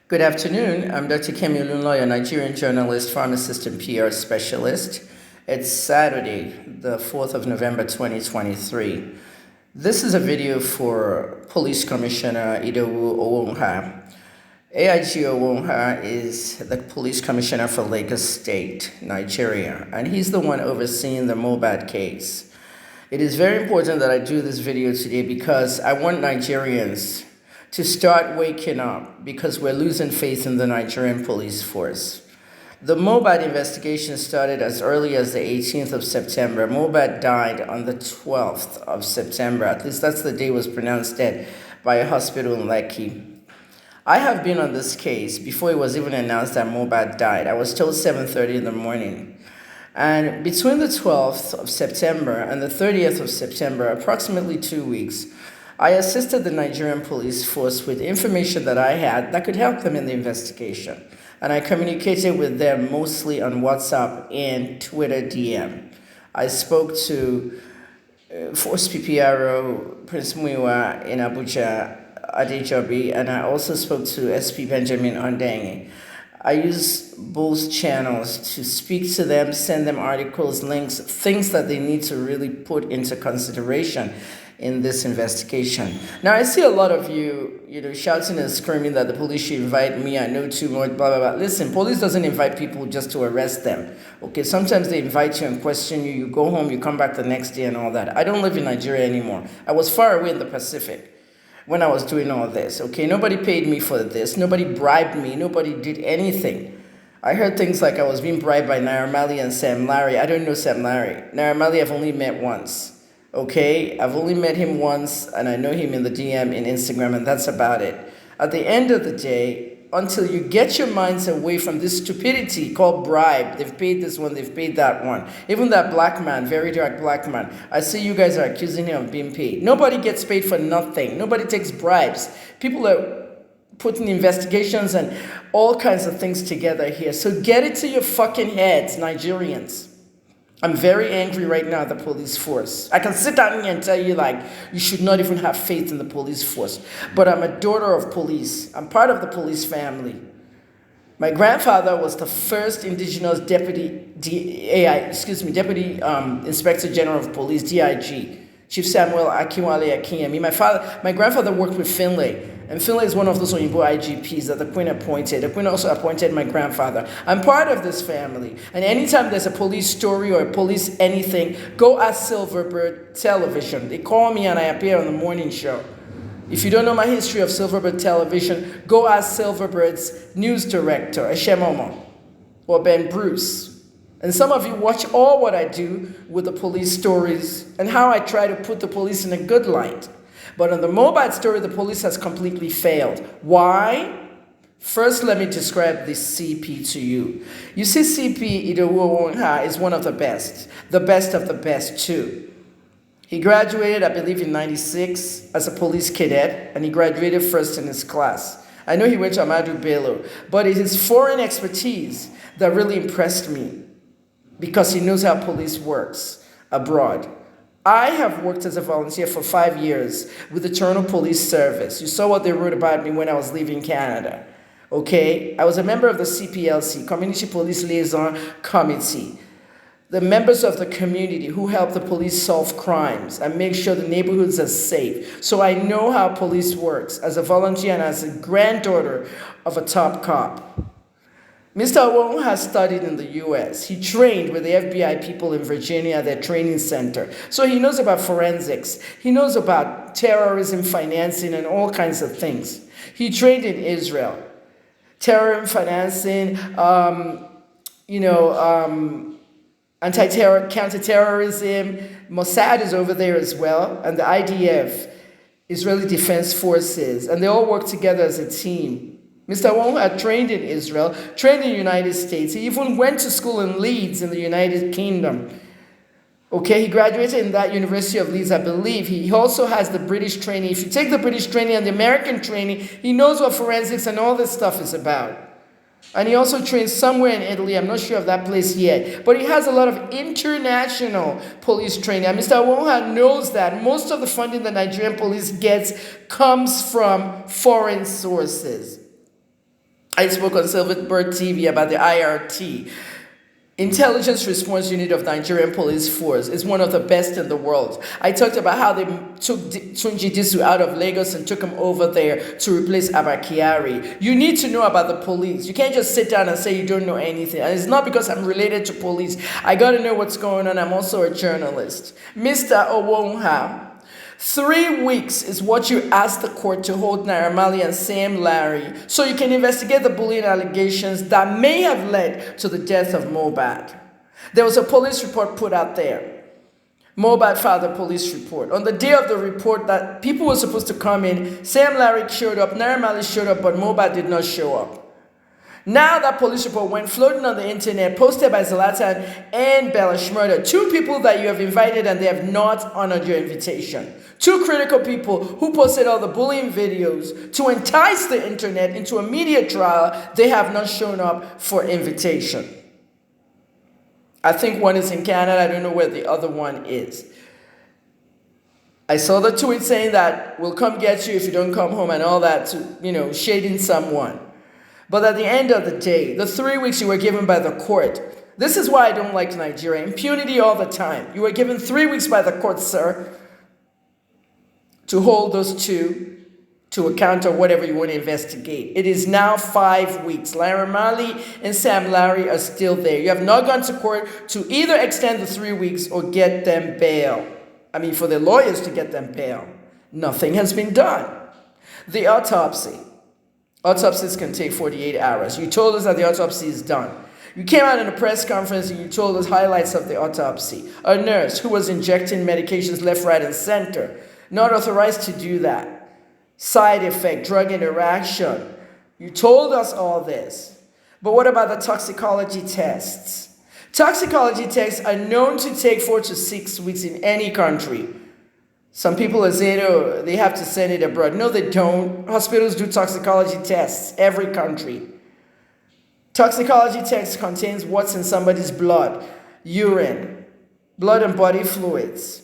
Good afternoon. I'm Dr. Kemi Olunloyo, a Nigerian journalist, pharmacist, and PR specialist. It's Saturday, the 4th of November, 2023. This is a video for Police Commissioner Idowu Owonha. AIG Owonha is the Police Commissioner for Lagos State, Nigeria, and he's the one overseeing the Mohbad case. It is very important that I do this video today because I want Nigerians to start waking up because we're losing faith in the Nigerian police force. The Mohbad investigation started as early as the 18th of September. Mohbad died on the 12th of September. At least that's the day he was pronounced dead by a hospital in Lekki. I have been on this case before it was even announced that Mohbad died. I was told 7:30 in the morning. And between the 12th of September and the 30th of September, approximately 2 weeks, I assisted the Nigerian police force with information that I had that could help them in the investigation. And I communicated with them mostly on WhatsApp and Twitter DM. I spoke to Force PPRO Prince Muiwa in Abuja, Adejobi, and I also spoke to SP Benjamin Ondengi. I use both channels to speak to them, send them articles, links, things that they need to really put into consideration in this investigation. Now, I see a lot of you, shouting and screaming that the police should invite me. I know too much, blah, blah, blah. Listen, police doesn't invite people just to arrest them. Okay, sometimes they invite you and question you. You go home, you come back the next day and all that. I don't live in Nigeria anymore. I was far away in the Pacific when I was doing all this, okay? Nobody paid me for this. Nobody bribed me. Nobody did anything. I heard things like I was being bribed by Naira Marley and Sam Larry. I don't know Sam Larry. Naira Marley I've only met once, okay? I've only met him once, and I know him in the DM in Instagram, and that's about it. At the end of the day, until you get your minds away from this stupidity called bribe. They've paid this one, they've paid that one. Even that black man, very dark black man, I see you guys are accusing him of being paid. Nobody gets paid for nothing. Nobody takes bribes. People are putting investigations and all kinds of things together here. So get it to your fucking heads, Nigerians. I'm very angry right now at the police force. I can sit down here and tell you, you should not even have faith in the police force. But I'm a daughter of police. I'm part of the police family. My grandfather was the first indigenous deputy Inspector General of Police, DIG, Chief Samuel Akinwale Akinyemi. My grandfather worked with Finlay. And Finlay is one of those Oyinbo IGPs that the Queen appointed. The Queen also appointed my grandfather. I'm part of this family. And anytime there's a police story or a police anything, go ask Silverbird Television. They call me and I appear on the morning show. If you don't know my history of Silverbird Television, go ask Silverbird's news director, Eshemomo, or Ben Bruce. And some of you watch all what I do with the police stories and how I try to put the police in a good light. But on the Mohbad story, the police has completely failed. Why? First, let me describe this CP to you. You see, CP Idowu Owonha is one of the best of the best too. He graduated, I believe, in 96 as a police cadet, and he graduated first in his class. I know he went to Ahmadu Bello, but it is foreign expertise that really impressed me because he knows how police works abroad. I have worked as a volunteer for 5 years with the Toronto Police Service. You saw what they wrote about me when I was leaving Canada. Okay? I was a member of the CPLC, Community Police Liaison Committee, the members of the community who help the police solve crimes and make sure the neighborhoods are safe. So I know how police works as a volunteer and as a granddaughter of a top cop. Mr. Wong has studied in the US. He trained with the FBI people in Virginia at their training center. So he knows about forensics. He knows about terrorism financing and all kinds of things. He trained in Israel. Terrorism financing, anti-terror, counterterrorism. Mossad is over there as well. And the IDF, Israeli Defense Forces. And they all work together as a team. Mr. Wong had trained in Israel, trained in the United States. He even went to school in Leeds in the United Kingdom. Okay, he graduated in that University of Leeds, I believe. He also has the British training. If you take the British training and the American training, he knows what forensics and all this stuff is about. And he also trained somewhere in Italy. I'm not sure of that place yet. But he has a lot of international police training. And Mr. Wonha knows that most of the funding the Nigerian police gets comes from foreign sources. I spoke on Silverbird TV about the IRT, Intelligence Response Unit of Nigerian Police Force. Is one of the best in the world. I talked about how they took Tunji Disu out of Lagos and took him over there to replace Abakiari. You need to know about the police. You can't just sit down and say you don't know anything. And it's not because I'm related to police. I got to know what's going on. I'm also a journalist. Mr. Owonha, 3 weeks is what you asked the court to hold Naira Marley and Sam Larry so you can investigate the bullying allegations that may have led to the death of Mohbad. There was a police report put out there. Mohbad filed a police report. On the day of the report that people were supposed to come in, Sam Larry showed up, Naira Marley showed up, but Mohbad did not show up. Now that police report went floating on the internet, posted by Zlatan and Bella Shmurda, two people that you have invited and they have not honored your invitation. Two critical people who posted all the bullying videos to entice the internet into a media trial. They have not shown up for invitation. I think one is in Canada. I don't know where the other one is. I saw the tweet saying that we'll come get you if you don't come home and all that, to, shading someone. But at the end of the day, the 3 weeks you were given by the court, this is why I don't like Nigeria. Impunity all the time. You were given 3 weeks by the court, sir, to hold those two to account or whatever you want to investigate. It is now 5 weeks. Naira Marley and Sam Larry are still there. You have not gone to court to either extend the 3 weeks or get them bail. For the lawyers to get them bail. Nothing has been done. The autopsy. Autopsies can take 48 hours. You told us that the autopsy is done. You came out in a press conference and you told us highlights of the autopsy. A nurse who was injecting medications left, right, and center. Not authorized to do that. Side effect, drug interaction. You told us all this. But what about the toxicology tests? Toxicology tests are known to take 4 to 6 weeks in any country. Some people are saying, oh, they have to send it abroad. No, they don't. Hospitals do toxicology tests, every country. Toxicology test contains what's in somebody's blood, urine, blood and body fluids.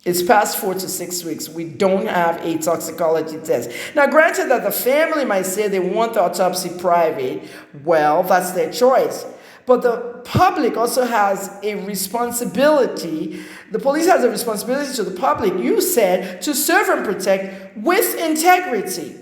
It's past 4 to 6 weeks. We don't have a toxicology test. Now, granted that the family might say they want the autopsy private, well, that's their choice. But the public also has a responsibility. The police has a responsibility to the public, you said, to serve and protect with integrity.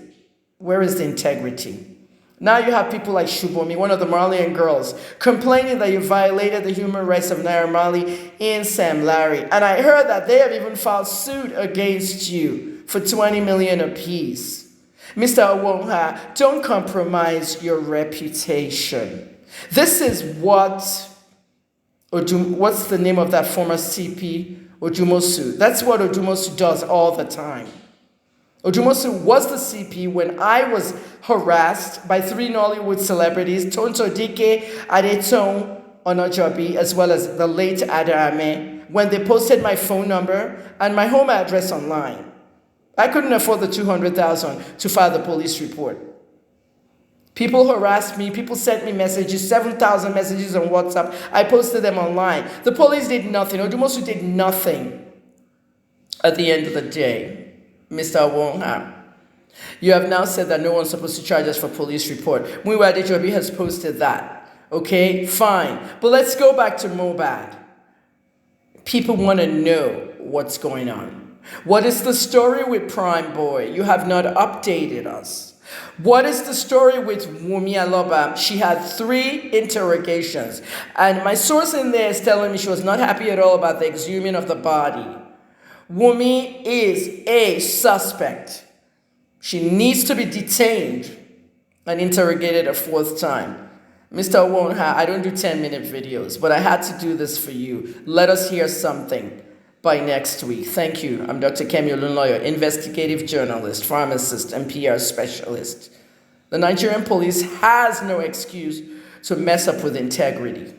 Where is the integrity? Now you have people like Shubomi, one of the Marleyan girls, complaining that you violated the human rights of Naira Marley and Sam Larry. And I heard that they have even filed suit against you for 20 million apiece. Mr. Owonha, don't compromise your reputation. This is what's the name of that former CP? Ojumosu. That's what Ojumosu does all the time. Ojumosu was the CP when I was harassed by 3 Nollywood celebrities, Tonto Dike, Adeton Onajobi, as well as the late Adame, when they posted my phone number and my home address online. I couldn't afford the 200,000 to file the police report. People harassed me. People sent me messages, 7,000 messages on WhatsApp. I posted them online. The police did nothing. Ojumosu did nothing. At the end of the day, Mr. Owonha, you have now said that no one's supposed to charge us for police report. Muiwa Adejobi has posted that. Okay, fine. But let's go back to Mohbad. People want to know what's going on. What is the story with Prime Boy? You have not updated us. What is the story with Wunmi Aloba? She had 3 interrogations. And my source in there is telling me she was not happy at all about the exhuming of the body. Wunmi is a suspect. She needs to be detained and interrogated a 4th time. Mr. Owonha, I don't do 10-minute videos, but I had to do this for you. Let us hear something by next week. Thank you. I'm Dr. Kemi Olunloyo, investigative journalist, pharmacist, and PR specialist. The Nigerian police has no excuse to mess up with integrity.